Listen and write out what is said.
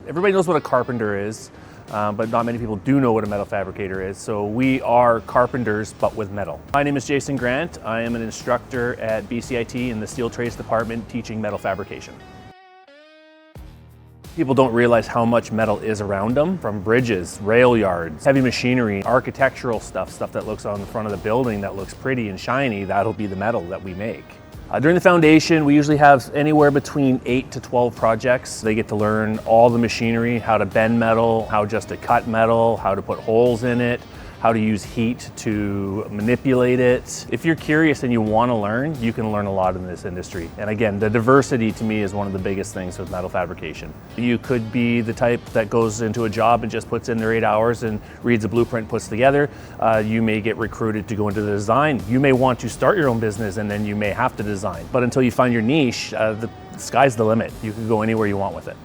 Everybody knows what a carpenter is, but not many people do know what a metal fabricator is. So we are carpenters, but with metal. My name is Jason Grant. I am an instructor at bcit in the Steel Trades Department teaching metal fabrication. People don't realize how much metal is around them, from bridges, rail yards, heavy machinery, architectural stuff that looks on the front of the building that looks pretty and shiny. That'll be the metal that we make. During the foundation, we usually have anywhere between 8 to 12 projects. They get to learn all the machinery, how to bend metal, how just to cut metal, how to put holes in it, how to use heat to manipulate it. If you're curious and you want to learn, you can learn a lot in this industry. And again, the diversity to me is one of the biggest things with metal fabrication. You could be the type that goes into a job and just puts in their 8 hours and reads a blueprint, puts together. You may get recruited to go into the design. You may want to start your own business and then you may have to design. But until you find your niche, the sky's the limit. You can go anywhere you want with it.